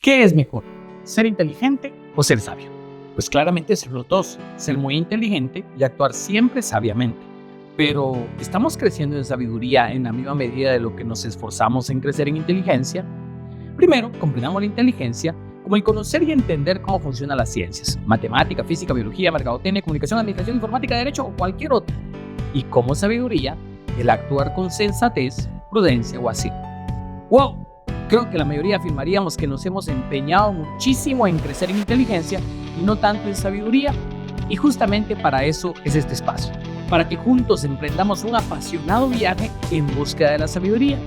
¿Qué es mejor? ¿Ser inteligente o ser sabio? Pues claramente ser los dos, ser muy inteligente y actuar siempre sabiamente. Pero, ¿estamos creciendo en sabiduría en la misma medida de lo que nos esforzamos en crecer en inteligencia? Primero, comprendamos la inteligencia como el conocer y entender cómo funcionan las ciencias, matemática, física, biología, mercadotecnia, comunicación, administración, informática, derecho o cualquier otra. Y como sabiduría, el actuar con sensatez, prudencia o así. ¡Wow! Creo que la mayoría afirmaríamos que nos hemos empeñado muchísimo en crecer en inteligencia y no tanto en sabiduría. Y justamente para eso es este espacio, para que juntos emprendamos un apasionado viaje en búsqueda de la sabiduría.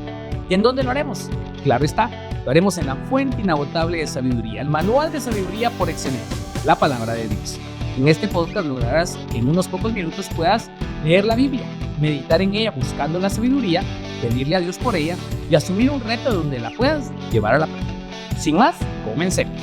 ¿Y en dónde lo haremos? Claro está, lo haremos en la fuente inagotable de sabiduría, el manual de sabiduría por excelencia, la palabra de Dios. En este podcast lograrás que en unos pocos minutos puedas leer la Biblia, meditar en ella buscando la sabiduría, pedirle a Dios por ella y asumir un reto donde la puedas llevar a la práctica. Sin más, comencemos.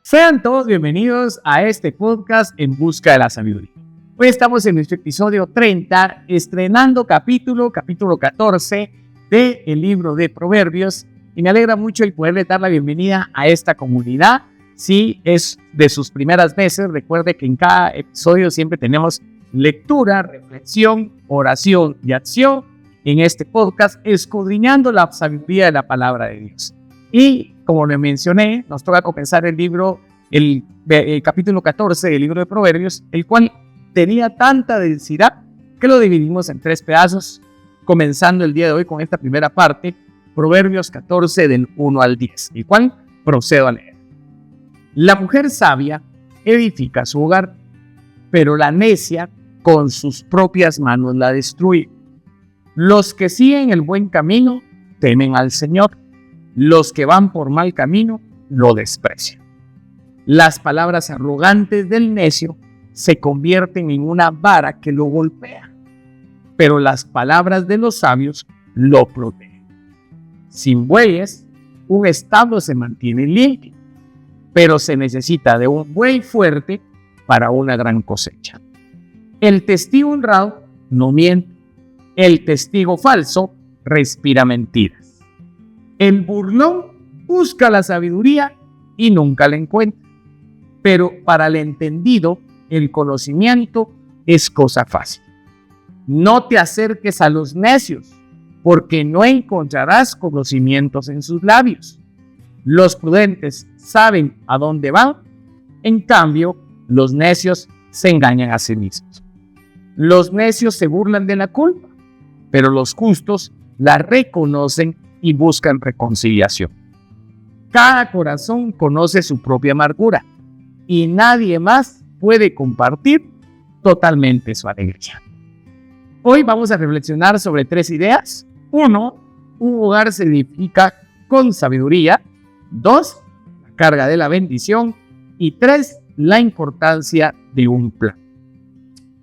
Sean todos bienvenidos a este podcast en busca de la sabiduría. Hoy estamos en nuestro episodio 30, estrenando capítulo 14 del libro de Proverbios, y me alegra mucho el poderle dar la bienvenida a esta comunidad. Si es de sus primeras veces, recuerde que en cada episodio siempre tenemos lectura, reflexión, oración y acción en este podcast, escudriñando la sabiduría de la palabra de Dios. Y como le mencioné, nos toca comenzar el libro, el capítulo 14 del libro de Proverbios, el cual tenía tanta densidad que lo dividimos en 3 pedazos, comenzando el día de hoy con esta primera parte, Proverbios 14 del 1 al 10, el cual procedo a leer. La mujer sabia edifica su hogar, pero la necia con sus propias manos la destruye. Los que siguen el buen camino temen al Señor, los que van por mal camino lo desprecian. Las palabras arrogantes del necio se convierten en una vara que lo golpea, pero las palabras de los sabios lo protegen. Sin bueyes, un establo se mantiene limpio, pero se necesita de un buey fuerte para una gran cosecha. El testigo honrado no miente, el testigo falso respira mentiras. El burlón busca la sabiduría y nunca la encuentra, pero para el entendido el conocimiento es cosa fácil. No te acerques a los necios, porque no encontrarás conocimientos en sus labios. Los prudentes saben a dónde van, en cambio, los necios se engañan a sí mismos. Los necios se burlan de la culpa, pero los justos la reconocen y buscan reconciliación. Cada corazón conoce su propia amargura y nadie más puede compartir totalmente su alegría. Hoy vamos a reflexionar sobre 3 ideas. 1. Un hogar se edifica con sabiduría. 2. La carga de la bendición. Y 3. La importancia de un plan.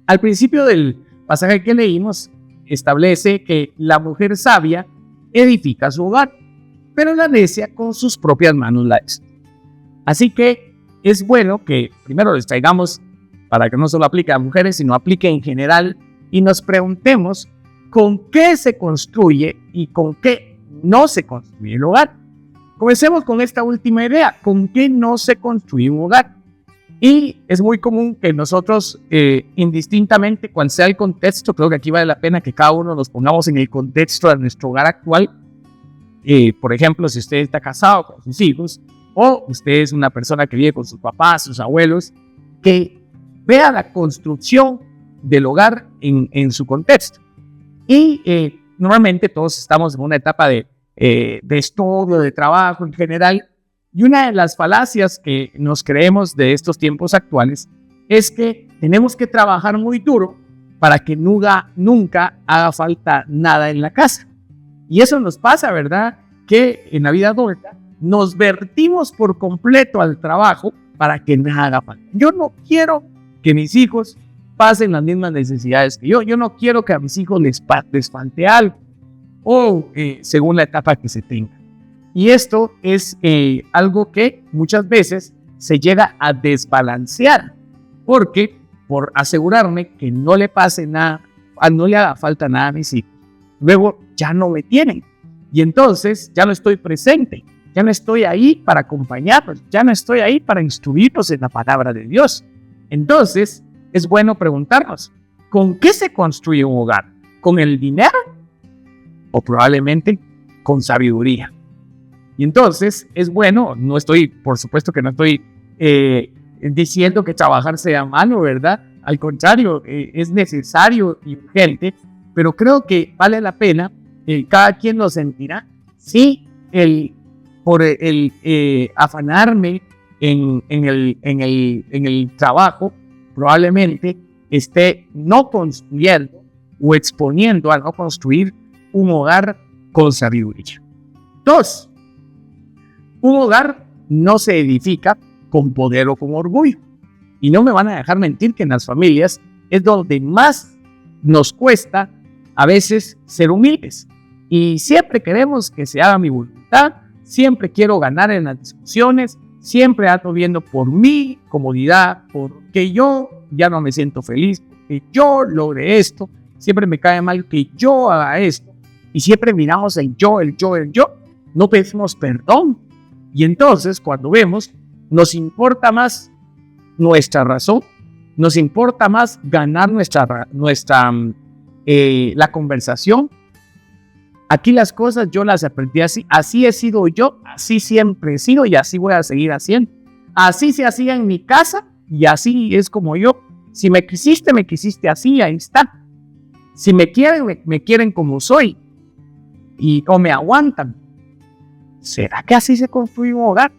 Al principio del pasaje que leímos, establece que la mujer sabia edifica su hogar, pero la necia con sus propias manos la destruye. Así que es bueno que primero les traigamos, para que no solo aplique a mujeres, sino aplique en general, y nos preguntemos con qué se construye y con qué no se construye el hogar. Comencemos con esta última idea, ¿con qué no se construye un hogar? Y es muy común que nosotros, indistintamente, cuando sea el contexto, creo que aquí vale la pena que cada uno nos pongamos en el contexto de nuestro hogar actual. Por ejemplo, si usted está casado con sus hijos, o usted es una persona que vive con sus papás, sus abuelos, que vea la construcción del hogar en su contexto. Y normalmente todos estamos en una etapa de estudio, de trabajo en general, y una de las falacias que nos creemos de estos tiempos actuales es que tenemos que trabajar muy duro para que nunca haga falta nada en la casa. Y eso nos pasa, ¿verdad? Que en la vida adulta nos vertimos por completo al trabajo para que nada haga falta. Yo no quiero que mis hijos pasen las mismas necesidades que yo. Yo no quiero que a mis hijos les falte algo, o según la etapa que se tenga. Y esto es algo que muchas veces se llega a desbalancear, porque por asegurarme que no le pase nada no le haga falta nada a mis hijos, luego ya no me tienen. Y entonces ya no estoy presente, ya no estoy ahí para acompañarlos, ya no estoy ahí para instruirlos en la palabra de Dios. Entonces es bueno preguntarnos, ¿con qué se construye un hogar? ¿Con el dinero? O probablemente con sabiduría. Y entonces es bueno, por supuesto que no estoy diciendo que trabajar sea malo, ¿verdad? Al contrario, es necesario y urgente, pero creo que vale la pena, cada quien lo sentirá, sí, por afanarme en el trabajo, probablemente esté no construyendo o exponiendo a no construir un hogar con sabiduría. 2. Un hogar no se edifica con poder o con orgullo. Y no me van a dejar mentir que en las familias es donde más nos cuesta a veces ser humildes. Y siempre queremos que se haga mi voluntad, siempre quiero ganar en las discusiones, siempre ando viendo por mi comodidad, porque yo ya no me siento feliz, porque yo logre esto, siempre me cae mal que yo haga esto, y siempre miramos el yo, no pedimos perdón. Y entonces cuando vemos, nos importa más nuestra razón, nos importa más ganar la conversación. Aquí las cosas yo las aprendí así he sido yo, así siempre he sido y así voy a seguir haciendo. Así se hacía en mi casa y así es como yo. Si me quisiste así, ahí está. Si me quieren como soy o me aguantan. ¿Será que así se construye un hogar?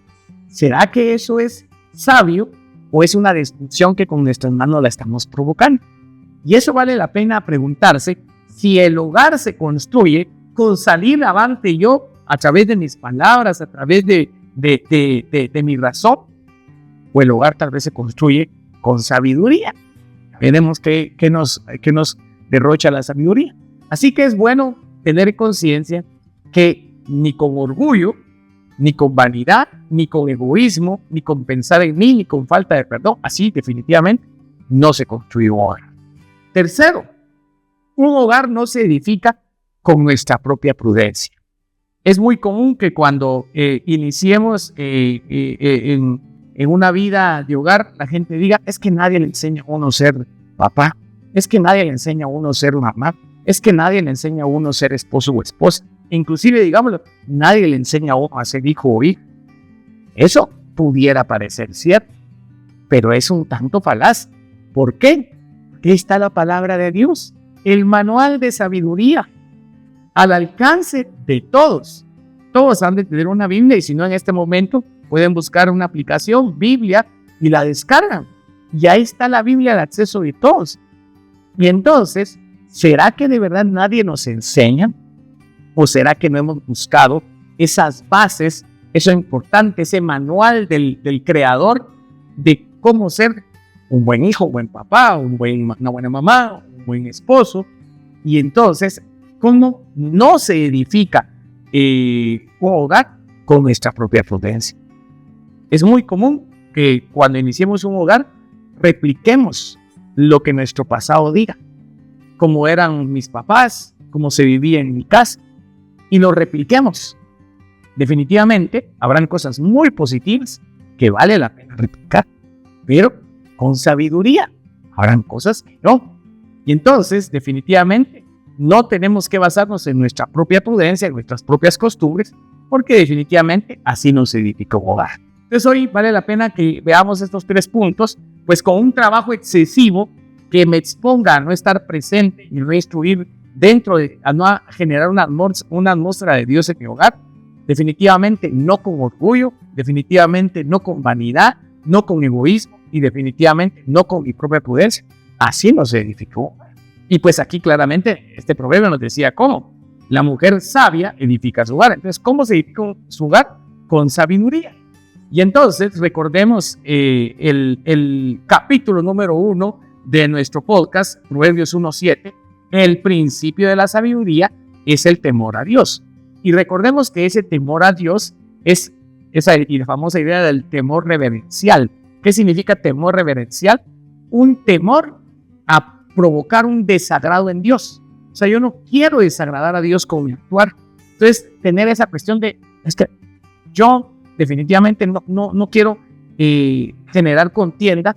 ¿Será que eso es sabio o es una destrucción que con nuestras manos la estamos provocando? Y eso vale la pena preguntarse si el hogar se construye con salir avante yo a través de mis palabras, a través de mi razón, o el hogar tal vez se construye con sabiduría. Veremos qué nos derrocha la sabiduría. Así que es bueno tener conciencia que ni con orgullo, ni con vanidad, ni con egoísmo, ni con pensar en mí, ni con falta de perdón, así definitivamente no se construye un hogar. Tercero, un hogar no se edifica con nuestra propia prudencia. Es muy común que cuando iniciemos en una vida de hogar, la gente diga, es que nadie le enseña a uno a ser papá, es que nadie le enseña a uno a ser mamá, es que nadie le enseña a uno a ser esposo o esposa. Inclusive, digámoslo, nadie le enseña a uno a ser hijo o hija. Eso pudiera parecer cierto, pero es un tanto falaz. ¿Por qué? Porque está la palabra de Dios, el manual de sabiduría, al alcance de todos. Todos han de tener una Biblia y si no en este momento pueden buscar una aplicación, Biblia, y la descargan. Y ahí está la Biblia al acceso de todos. Y entonces, ¿será que de verdad nadie nos enseña? ¿O será que no hemos buscado esas bases, eso importante, ese manual del creador de cómo ser un buen hijo, un buen papá, una buena mamá, un buen esposo? Y entonces, ¿cómo no se edifica un hogar con nuestra propia prudencia? Es muy común que cuando iniciemos un hogar, repliquemos lo que nuestro pasado diga, cómo eran mis papás, cómo se vivía en mi casa, y lo repliquemos. Definitivamente habrán cosas muy positivas que vale la pena replicar, pero con sabiduría. Habrán cosas que no. Y entonces, definitivamente, no tenemos que basarnos en nuestra propia prudencia, en nuestras propias costumbres, porque definitivamente así no se edifica un hogar. Entonces hoy vale la pena que veamos estos 3 puntos, pues con un trabajo excesivo que me exponga a no estar presente y no instruir a no generar una atmósfera de Dios en mi hogar, definitivamente no con orgullo, definitivamente no con vanidad, no con egoísmo y definitivamente no con mi propia prudencia. Así no se edificó. Y pues aquí claramente este proverbio nos decía cómo la mujer sabia edifica su hogar. Entonces, ¿cómo se edifica su hogar? Con sabiduría. Y entonces recordemos el capítulo número 1 de nuestro podcast, Proverbios 1:7. El principio de la sabiduría es el temor a Dios. Y recordemos que ese temor a Dios es esa famosa idea del temor reverencial. ¿Qué significa temor reverencial? Un temor a provocar un desagrado en Dios. O sea, yo no quiero desagradar a Dios con mi actuar. Entonces, tener esa cuestión de, es que yo definitivamente no quiero generar contienda,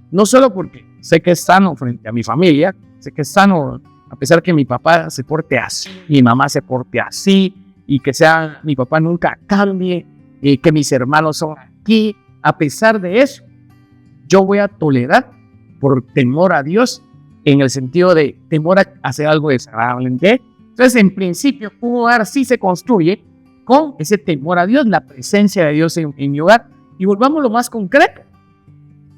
no solo porque sé que es sano frente a mi familia, sé que es sano a pesar que mi papá se porte así, mi mamá se porte así, y que sea mi papá nunca cambie, que mis hermanos son aquí. A pesar de eso, yo voy a tolerar por temor a Dios, en el sentido de temor a hacer algo desagradable. Entonces, en principio, un hogar sí se construye con ese temor a Dios, la presencia de Dios en mi hogar. Y volvamos a lo más concreto.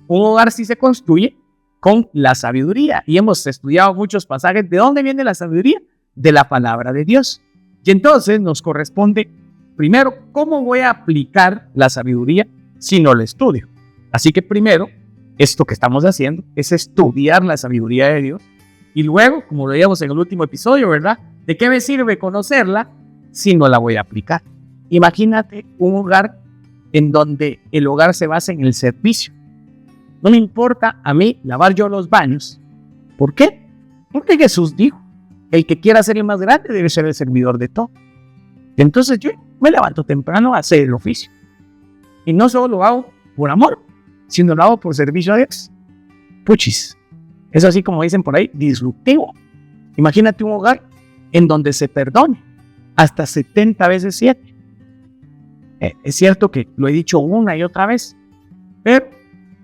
Un hogar sí se construye con la sabiduría. Y hemos estudiado muchos pasajes. ¿De dónde viene la sabiduría? De la palabra de Dios. Y entonces nos corresponde, primero, ¿cómo voy a aplicar la sabiduría si no la estudio? Así que primero, esto que estamos haciendo es estudiar la sabiduría de Dios. Y luego, como lo veíamos en el último episodio, ¿verdad? ¿De qué me sirve conocerla si no la voy a aplicar? Imagínate un hogar en donde el hogar se basa en el servicio. No me importa a mí lavar yo los baños. ¿Por qué? Porque Jesús dijo, el que quiera ser el más grande debe ser el servidor de todo. Entonces yo me levanto temprano a hacer el oficio. Y no solo lo hago por amor, sino lo hago por servicio a Dios. Puchis. Es así como dicen por ahí, disruptivo. Imagínate un hogar en donde se perdone hasta 70 veces 7. Es cierto que lo he dicho una y otra vez, pero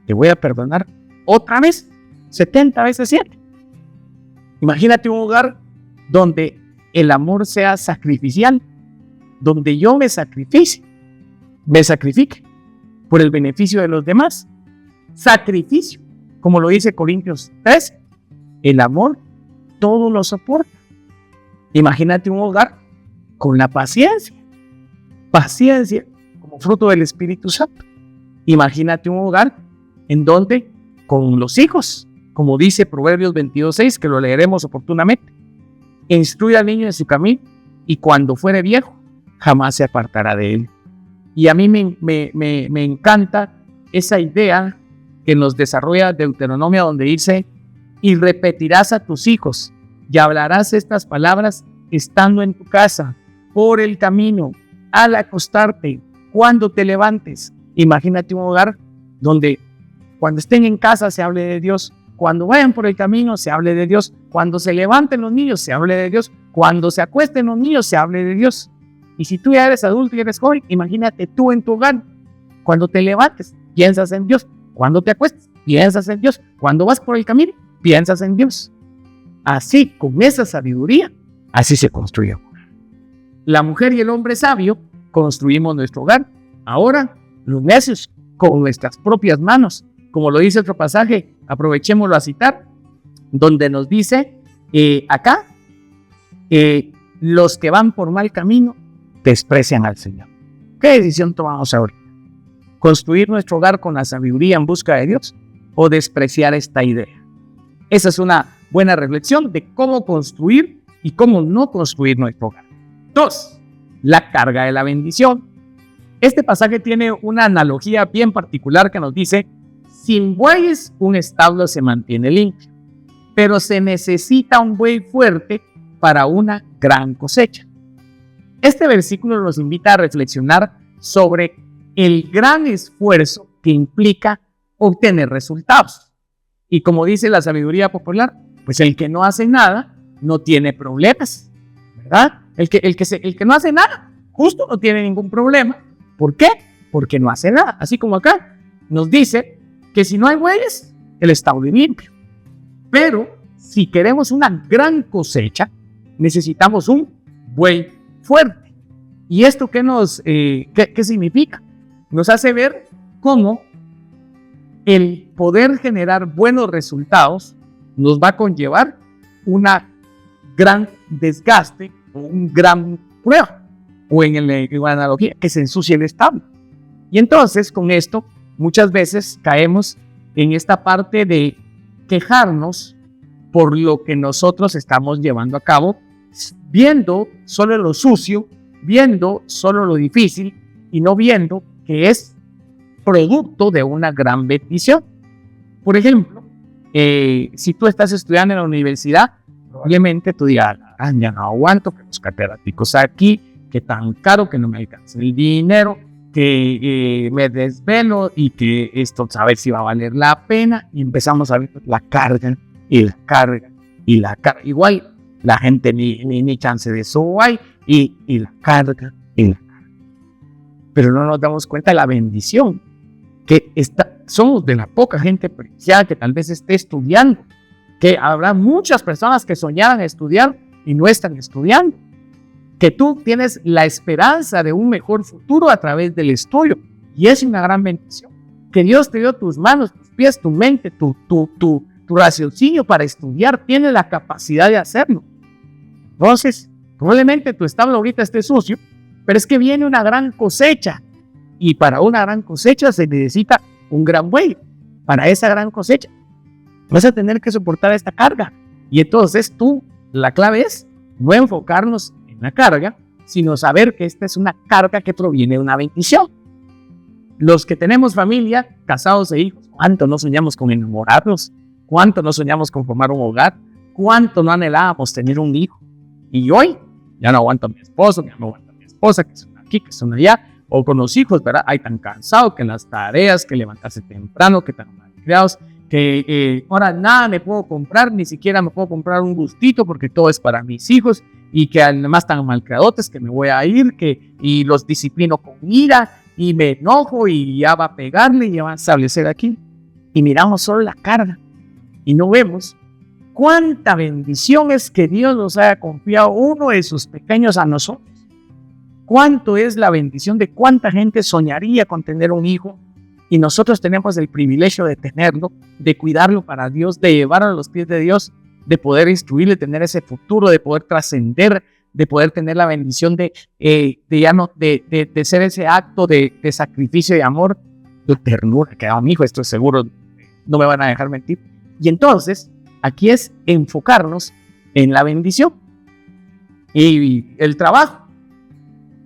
te voy a perdonar otra vez 70 veces 7. Imagínate un hogar donde el amor sea sacrificial, donde yo me sacrifique por el beneficio de los demás. Sacrificio, como lo dice Corintios 13, el amor todo lo soporta. Imagínate un hogar con la paciencia como fruto del Espíritu Santo. Imagínate un hogar en donde con los hijos, como dice Proverbios 22:6, que lo leeremos oportunamente, instruye al niño en su camino y cuando fuere viejo jamás se apartará de él. Y a mí me encanta esa idea que nos desarrolla Deuteronomio, donde dice, y repetirás a tus hijos y hablarás estas palabras estando en tu casa, por el camino, al acostarte, cuando te levantes. Imagínate un hogar donde cuando estén en casa se hable de Dios, cuando vayan por el camino se hable de Dios, cuando se levanten los niños se hable de Dios, cuando se acuesten los niños se hable de Dios. Y si tú ya eres adulto y eres joven, imagínate tú en tu hogar, cuando te levantes, piensas en Dios, cuando te acuestes, piensas en Dios, cuando vas por el camino, piensas en Dios. Así, con esa sabiduría, así se construye. La mujer y el hombre sabio construimos nuestro hogar. Ahora, los necios, con nuestras propias manos. Como lo dice otro pasaje, aprovechémoslo a citar, donde nos dice acá, los que van por mal camino desprecian al Señor. ¿Qué decisión tomamos ahora? ¿Construir nuestro hogar con la sabiduría en busca de Dios o despreciar esta idea? Esa es una buena reflexión de cómo construir y cómo no construir nuestro hogar. 2. La carga de la bendición. Este pasaje tiene una analogía bien particular que nos dice, sin bueyes un establo se mantiene limpio, pero se necesita un buey fuerte para una gran cosecha. Este versículo nos invita a reflexionar sobre el gran esfuerzo que implica obtener resultados. Y como dice la sabiduría popular, pues el que no hace nada no tiene problemas, ¿verdad? El que no hace nada, justo no tiene ningún problema. ¿Por qué? Porque no hace nada. Así como acá nos dice que si no hay bueyes, el establo es limpio. Pero si queremos una gran cosecha, necesitamos un buey fuerte. ¿Y esto qué significa? Nos hace ver cómo el poder generar buenos resultados nos va a conllevar una gran desgaste o un gran prueba, o en la analogía, que se ensucie el establo. Y entonces con esto muchas veces caemos en esta parte de quejarnos por lo que nosotros estamos llevando a cabo, viendo solo lo sucio, viendo solo lo difícil y no viendo que es producto de una gran bendición. Por ejemplo, Si tú estás estudiando en la universidad, probablemente tú digas, ya no aguanto que los catedráticos aquí, que tan caro, que no me alcanza el dinero, que me desvelo y que esto saber si va a valer la pena. Y empezamos a ver la carga y la carga y la carga. Igual la gente ni chance de eso hay y la carga y la carga. Pero no nos damos cuenta de la bendición que somos de la poca gente privilegiada que tal vez esté estudiando, que habrá muchas personas que soñaran estudiar y no están estudiando, que tú tienes la esperanza de un mejor futuro a través del estudio, y es una gran bendición, que Dios te dio tus manos, tus pies, tu mente, tu raciocinio para estudiar, tienes la capacidad de hacerlo. Entonces, probablemente tu establo ahorita esté sucio, pero es que viene una gran cosecha, y para una gran cosecha se necesita un gran buey. Para esa gran cosecha vas a tener que soportar esta carga, y entonces la clave es no enfocarnos en la carga, sino saber que esta es una carga que proviene de una bendición. Los que tenemos familia, casados e hijos, ¿cuánto no soñamos con enamorarnos? ¿Cuánto no soñamos con formar un hogar? ¿Cuánto no anhelábamos tener un hijo? Y hoy ya no aguanto a mi esposo, ya no aguanto a mi esposa, que son aquí, que son allá, o con los hijos, ¿verdad? Hay tan cansado que las tareas, que levantarse temprano, que tan mal criados, que ahora nada me puedo comprar, ni siquiera me puedo comprar un gustito porque todo es para mis hijos, y que además tan malcriadotes que me voy a ir, y los disciplino con ira, y me enojo, y ya va a pegarle, y ya va a establecer aquí. Y miramos solo la carga, y no vemos cuánta bendición es que Dios nos haya confiado uno de sus pequeños a nosotros. Cuánto es la bendición de cuánta gente soñaría con tener un hijo, y nosotros tenemos el privilegio de tenerlo, de cuidarlo para Dios, de llevarlo a los pies de Dios, de poder instruirle, tener ese futuro, de poder trascender, de poder tener la bendición de ser ese acto de sacrificio y amor, de ternura, que mi hijo, estoy seguro, no me van a dejar mentir. Y entonces, aquí es enfocarnos en la bendición. Y el trabajo,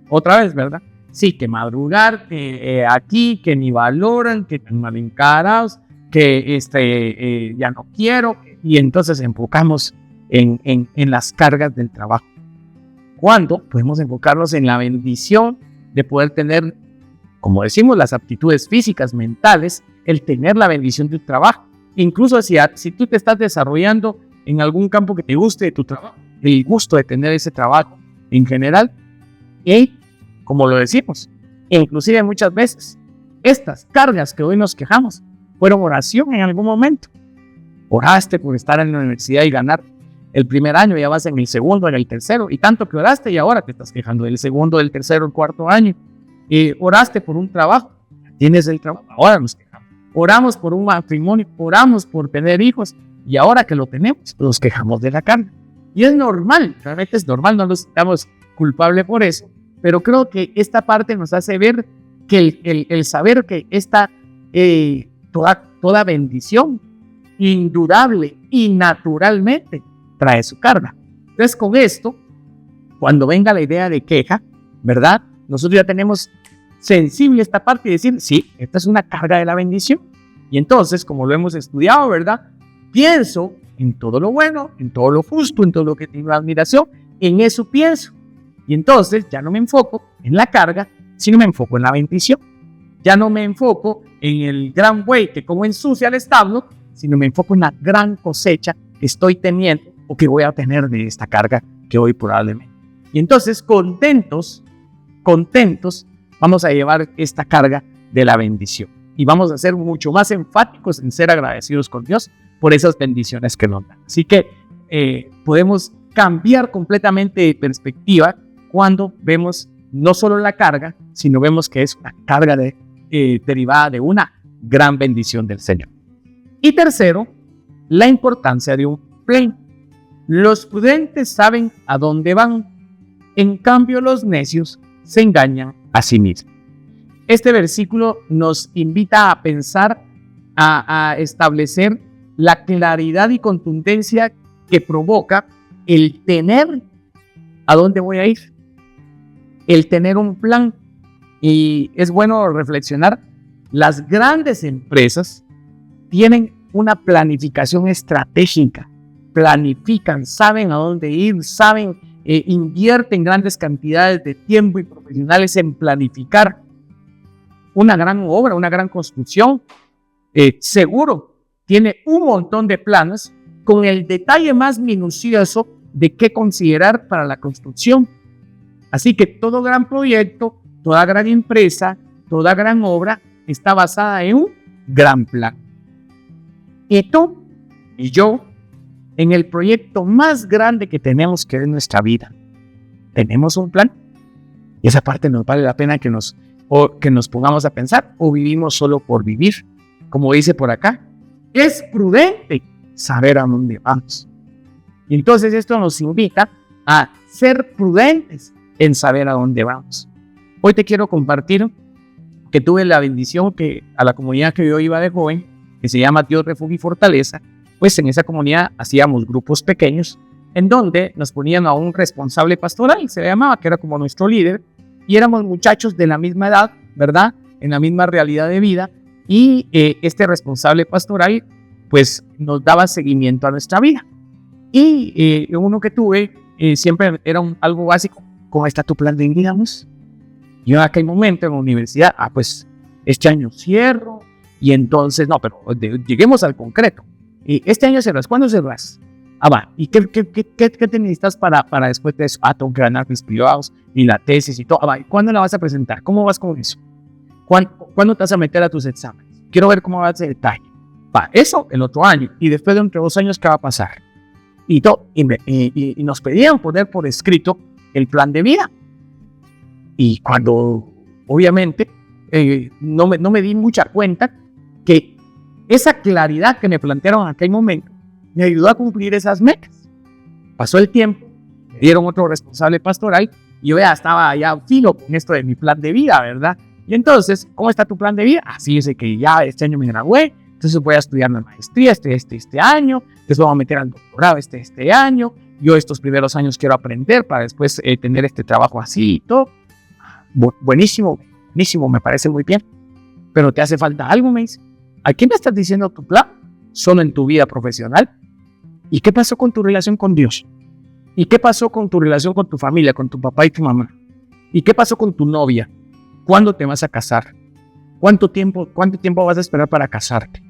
otra vez, ¿verdad? Sí, que madrugar, que aquí, que ni valoran, que están mal encarados, que ya no quiero, y entonces enfocamos en las cargas del trabajo. ¿Cuándo podemos enfocarnos en la bendición de poder tener, como decimos, las aptitudes físicas, mentales, el tener la bendición de tu trabajo? Incluso si tú te estás desarrollando en algún campo que te guste de tu trabajo, el gusto de tener ese trabajo en general, y como lo decimos, inclusive muchas veces, estas cargas que hoy nos quejamos fueron oración en algún momento. Oraste por estar en la universidad y ganar el primer año, ya vas en el segundo, en el tercero, y tanto que oraste y ahora te estás quejando del segundo, del tercero, el cuarto año. Oraste por un trabajo, tienes el trabajo, ahora nos quejamos. Oramos por un matrimonio, oramos por tener hijos, y ahora que lo tenemos, nos quejamos de la carga. Y es normal, realmente es normal, no nos estamos culpables por eso, pero creo que esta parte nos hace ver que el saber que toda bendición, indudable y naturalmente, trae su carga. Entonces, con esto, cuando venga la idea de queja, ¿verdad? Nosotros ya tenemos sensible esta parte y decir, sí, esta es una carga de la bendición. Y entonces, como lo hemos estudiado, ¿verdad? Pienso en todo lo bueno, en todo lo justo, en todo lo que tengo admiración, en eso pienso. Y entonces ya no me enfoco en la carga, sino me enfoco en la bendición. Ya no me enfoco en el gran buey que como ensucia el establo, sino me enfoco en la gran cosecha que estoy teniendo o que voy a tener de esta carga que hoy probablemente. Y entonces contentos, vamos a llevar esta carga de la bendición. Y vamos a ser mucho más enfáticos en ser agradecidos con Dios por esas bendiciones que nos dan. Así que podemos cambiar completamente de perspectiva cuando vemos no solo la carga, sino vemos que es una carga derivada de una gran bendición del Señor. Y tercero, la importancia de un plan. Los prudentes saben a dónde van, en cambio los necios se engañan a sí mismos. Este versículo nos invita a pensar, a establecer la claridad y contundencia que provoca el tener a dónde voy a ir, el tener un plan. Y es bueno reflexionar, las grandes empresas tienen una planificación estratégica. Planifican, saben a dónde ir, saben, invierten grandes cantidades de tiempo y profesionales en planificar una gran obra, una gran construcción. Seguro tiene un montón de planes con el detalle más minucioso de qué considerar para la construcción. Así que todo gran proyecto, toda gran empresa, toda gran obra está basada en un gran plan. Y tú y yo, en el proyecto más grande que tenemos, que es nuestra vida, ¿tenemos un plan? Y esa parte nos vale la pena que nos pongamos a pensar, o vivimos solo por vivir. Como dice por acá, es prudente saber a dónde vamos. Y entonces esto nos invita a ser prudentes en saber a dónde vamos. Hoy te quiero compartir que tuve la bendición que a la comunidad que yo iba de joven, que se llama Dios, Refugio y Fortaleza, pues en esa comunidad hacíamos grupos pequeños en donde nos ponían a un responsable pastoral, se le llamaba, que era como nuestro líder, y éramos muchachos de la misma edad, ¿verdad? En la misma realidad de vida, y este responsable pastoral pues nos daba seguimiento a nuestra vida. Y uno que tuve siempre era algo básico: ¿cómo está tu plan de vida? Yo en aquel momento en la universidad, pues este año cierro, y entonces, no, pero lleguemos al concreto. Este año cerras, ¿cuándo cerras? Va, ¿y qué te necesitas para después de eso? Tengo que ganar mis privados y la tesis y todo. Va, ¿y cuándo la vas a presentar? ¿Cómo vas con eso? ¿Cuándo te vas a meter a tus exámenes? Quiero ver cómo vas de detalle. Va, eso el otro año, y después de entre 2 años, ¿qué va a pasar? Y nos pedían poner por escrito el plan de vida. Y cuando, obviamente, no me di mucha cuenta que esa claridad que me plantearon en aquel momento me ayudó a cumplir esas metas. Pasó el tiempo, me dieron otro responsable pastoral, y yo ya estaba filo con esto de mi plan de vida, ¿verdad? Y entonces, ¿cómo está tu plan de vida? Así es que ya este año me gradué, entonces voy a estudiar la maestría este año, después voy a meter al doctorado este año, yo estos primeros años quiero aprender para después tener este trabajo así y todo. Buenísimo, me parece muy bien, pero te hace falta algo, me dice. ¿A quién me estás diciendo tu plan? ¿Solo en tu vida profesional? ¿Y qué pasó con tu relación con Dios? ¿Y qué pasó con tu relación con tu familia, con tu papá y tu mamá? ¿Y qué pasó con tu novia? ¿Cuándo te vas a casar? ¿Cuánto tiempo vas a esperar para casarte?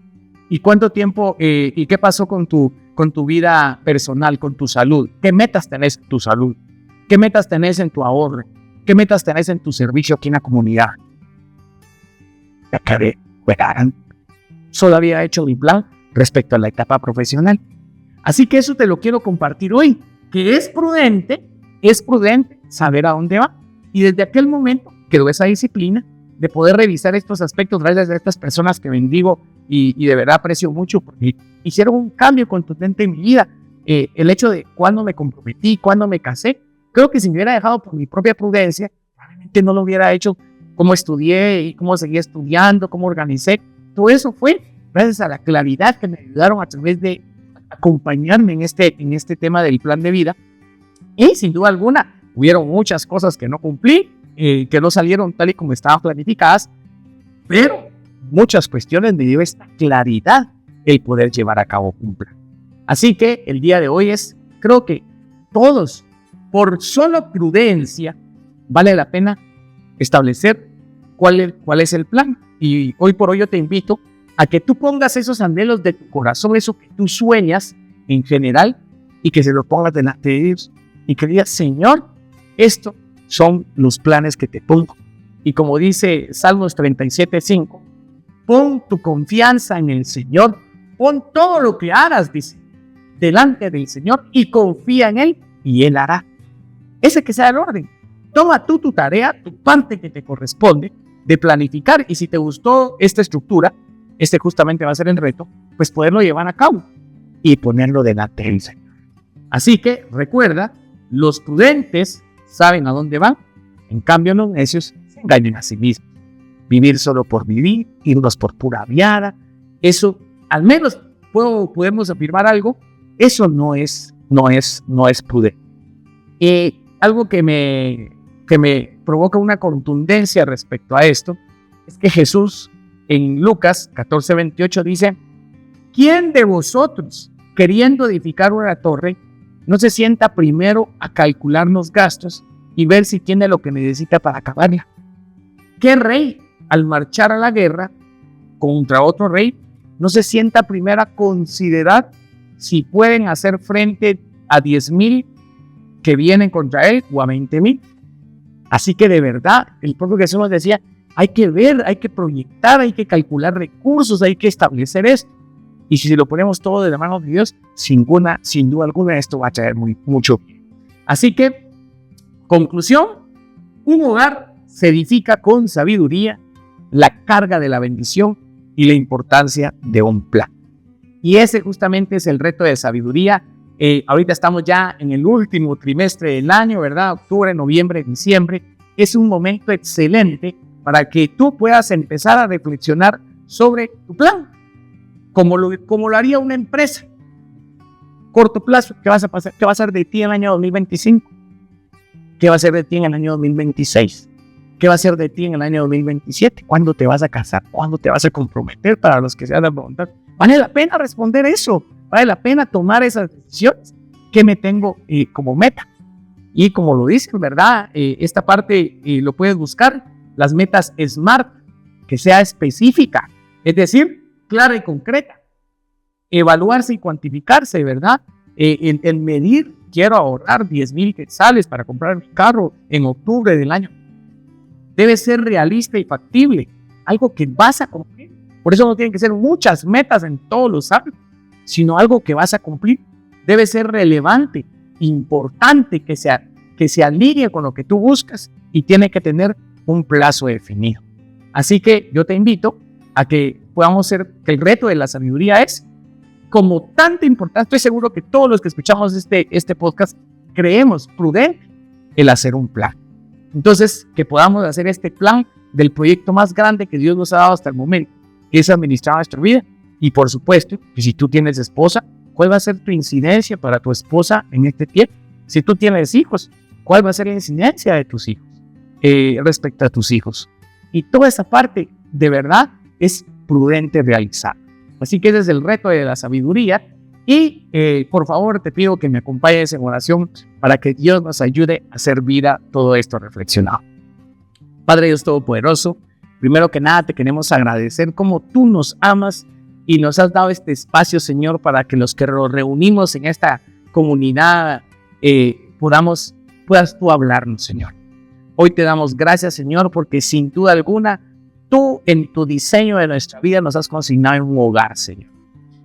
¿Y cuánto tiempo, y qué pasó con tu vida personal, con tu salud? ¿Qué metas tenés en tu salud? ¿Qué metas tenés en tu ahorro? ¿Qué metas tenés en tu servicio aquí en la comunidad? Solo había hecho mi plan respecto a la etapa profesional. Así que eso te lo quiero compartir hoy, que es prudente saber a dónde va. Y desde aquel momento quedó esa disciplina de poder revisar estos aspectos gracias a estas personas que bendigo y de verdad aprecio mucho, porque hicieron un cambio contundente en mi vida. El hecho de cuándo me comprometí, cuándo me casé, creo que si me hubiera dejado por mi propia prudencia, probablemente no lo hubiera hecho. Cómo estudié y cómo seguí estudiando, cómo organicé, todo eso fue gracias a la claridad que me ayudaron a través de acompañarme en este tema del plan de vida. Y sin duda alguna, hubieron muchas cosas que no cumplí, que no salieron tal y como estaban planificadas, pero muchas cuestiones me dio esta claridad el poder llevar a cabo un plan. Así que el día de hoy creo que todos, por solo prudencia, vale la pena establecer cuál es el plan. Y hoy por hoy yo te invito a que tú pongas esos anhelos de tu corazón, eso que tú sueñas en general, y que se lo pongas delante de Dios y que digas: Señor, estos son los planes que te pongo. Y como dice Salmos 37:5, pon tu confianza en el Señor, pon todo lo que hagas, dice, delante del Señor, y confía en Él, y Él hará. Ese que sea el orden. Toma tú tu tarea, tu parte que te corresponde de planificar, y si te gustó esta estructura, justamente va a ser el reto, pues poderlo llevar a cabo y ponerlo delante del Señor. Así que recuerda, los prudentes saben a dónde van, en cambio los necios se engañan a sí mismos. Vivir solo por vivir, irnos por pura viada, eso, al menos podemos afirmar algo, eso no es prudente. Algo que me provoca una contundencia respecto a esto es que Jesús en Lucas 14:28 dice: ¿quién de vosotros, queriendo edificar una torre, no se sienta primero a calcular los gastos y ver si tiene lo que necesita para acabarla? ¿Qué rey, al marchar a la guerra contra otro rey, no se sienta primero a considerar si pueden hacer frente a 10,000 que vienen contra él o a 20,000? Así que de verdad, el propio Jesús nos decía, hay que ver, hay que proyectar, hay que calcular recursos, hay que establecer esto. Y si lo ponemos todo de la mano de Dios, sin duda alguna, esto va a traer mucho bien. Así que, conclusión, un hogar se edifica con sabiduría, la carga de la bendición y la importancia de un plan. Y ese justamente es el reto de sabiduría. Ahorita estamos ya en el último trimestre del año, ¿verdad? Octubre, noviembre, diciembre. Es un momento excelente para que tú puedas empezar a reflexionar sobre tu plan, como lo haría una empresa. Corto plazo, ¿qué vas a pasar? ¿Qué va a ser de ti en el año 2025? ¿Qué va a ser de ti en el año 2026? ¿Qué va a ser de ti en el año 2027? ¿Cuándo te vas a casar? ¿Cuándo te vas a comprometer? Para los que se van a preguntar, ¿vale la pena responder eso? ¿Vale la pena tomar esas decisiones? ¿Qué me tengo como meta? Y como lo dicen, ¿verdad? Esta parte lo puedes buscar, las metas SMART, que sea específica, es decir, clara y concreta. Evaluarse y cuantificarse, ¿verdad? En medir, quiero ahorrar 10,000 quetzales para comprar mi carro en octubre del año. Debe ser realista y factible, algo que vas a cumplir. Por eso no tienen que ser muchas metas en todos los ámbitos, sino algo que vas a cumplir. Debe ser relevante, importante, que se alinee con lo que tú buscas y tiene que tener un plazo definido. Así que yo te invito a que podamos ser, que el reto de la sabiduría es como tanta importancia. Estoy seguro que todos los que escuchamos este podcast creemos prudente el hacer un plan. Entonces, que podamos hacer este plan del proyecto más grande que Dios nos ha dado hasta el momento, que es administrar nuestra vida. Y por supuesto, que si tú tienes esposa, ¿cuál va a ser tu incidencia para tu esposa en este tiempo? Si tú tienes hijos, ¿cuál va a ser la incidencia de tus hijos respecto a tus hijos? Y toda esa parte, de verdad, es prudente realizar. Así que ese es el reto de la sabiduría. Y por favor, te pido que me acompañes en oración para que Dios nos ayude a hacer vida todo esto reflexionado. Padre Dios Todopoderoso, primero que nada te queremos agradecer cómo tú nos amas y nos has dado este espacio, Señor, para que los que nos reunimos en esta comunidad puedas tú hablarnos, Señor. Hoy te damos gracias, Señor, porque sin duda alguna, tú en tu diseño de nuestra vida nos has consignado en un hogar, Señor.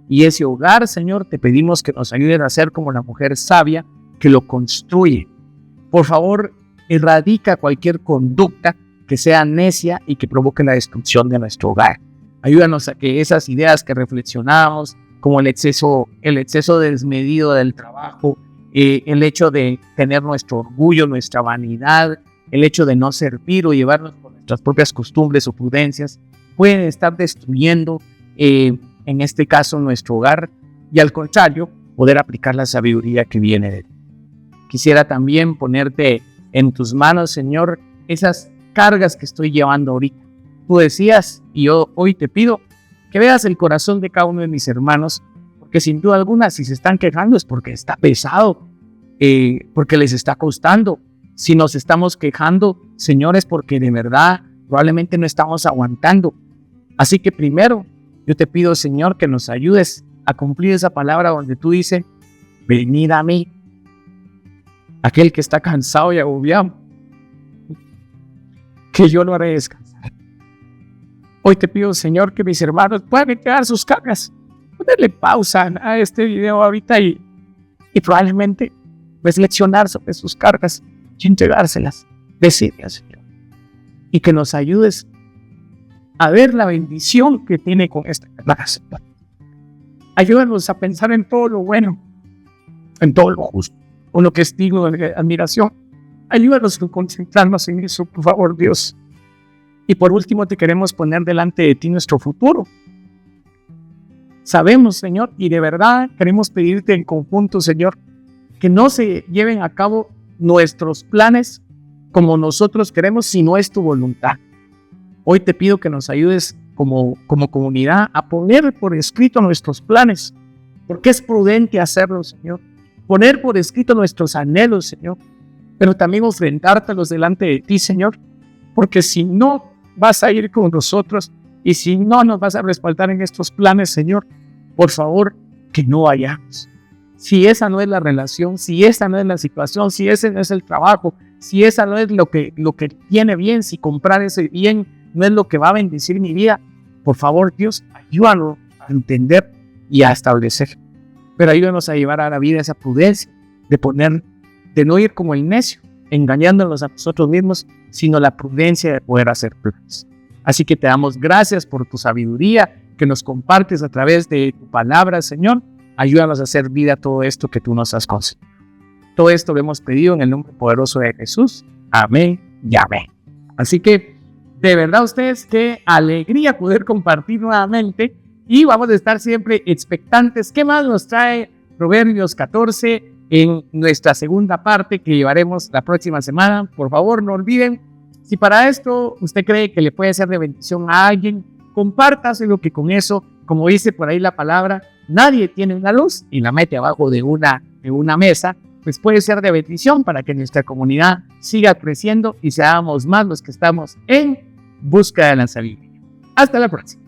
Y ese hogar, Señor, te pedimos que nos ayuden a ser como la mujer sabia que lo construye. Por favor, erradica cualquier conducta que sea necia y que provoque la destrucción de nuestro hogar. Ayúdanos a que esas ideas que reflexionamos, como el exceso desmedido del trabajo, el hecho de tener nuestro orgullo, nuestra vanidad, el hecho de no servir o llevarnos por nuestras propias costumbres o prudencias, pueden estar destruyendo, en este caso, nuestro hogar, y al contrario, poder aplicar la sabiduría que viene de ti. Quisiera también ponerte en tus manos, Señor, esas cargas que estoy llevando ahorita. Tú decías, y yo hoy te pido, que veas el corazón de cada uno de mis hermanos, porque sin duda alguna, si se están quejando es porque está pesado, porque les está costando. Si nos estamos quejando, señores, porque de verdad probablemente no estamos aguantando. Así que primero, yo te pido, Señor, que nos ayudes a cumplir esa palabra donde tú dices, venid a mí, aquel que está cansado y agobiado, que yo lo haré descansar. Hoy te pido, Señor, que mis hermanos puedan entregar sus cargas, ponerle pausa a este video ahorita y probablemente reflexionar sobre sus cargas y entregárselas. Decirle, Señor, y que nos ayudes a ver la bendición que tiene con esta carga. Ayúdanos a pensar en todo lo bueno, en todo lo justo, en lo que es digno de admiración. Ayúdanos a concentrarnos en eso, por favor, Dios. Y por último, te queremos poner delante de ti nuestro futuro. Sabemos, Señor, y de verdad queremos pedirte en conjunto, Señor, que no se lleven a cabo nuestros planes como nosotros queremos, si no es tu voluntad. Hoy te pido que nos ayudes como comunidad a poner por escrito nuestros planes, porque es prudente hacerlo, Señor. Poner por escrito nuestros anhelos, Señor, pero también ofrendártelos delante de ti, Señor, porque si no vas a ir con nosotros y si no nos vas a respaldar en estos planes, Señor, por favor, que no vayamos. Si esa no es la relación, si esa no es la situación, si ese no es el trabajo, si esa no es lo que tiene bien, si comprar ese bien no es lo que va a bendecir mi vida, por favor, Dios, ayúdanos a entender y a establecer. Pero ayúdanos a llevar a la vida esa prudencia de no ir como el necio, engañándonos a nosotros mismos, sino la prudencia de poder hacer planes. Así que te damos gracias por tu sabiduría que nos compartes a través de tu palabra, Señor. Ayúdanos a hacer vida todo esto que tú nos has concedido. Todo esto lo hemos pedido en el nombre poderoso de Jesús. Amén y amén. Así que, de verdad, ustedes, qué alegría poder compartir nuevamente y vamos a estar siempre expectantes. ¿Qué más nos trae Proverbios 14 en nuestra segunda parte que llevaremos la próxima semana? Por favor, no olviden, si para esto usted cree que le puede ser de bendición a alguien, compártaselo, que con eso, como dice por ahí la palabra, nadie tiene una luz y la mete abajo de una mesa, pues puede ser de bendición para que nuestra comunidad siga creciendo y seamos más los que estamos en busca de la sabiduría. Hasta la próxima.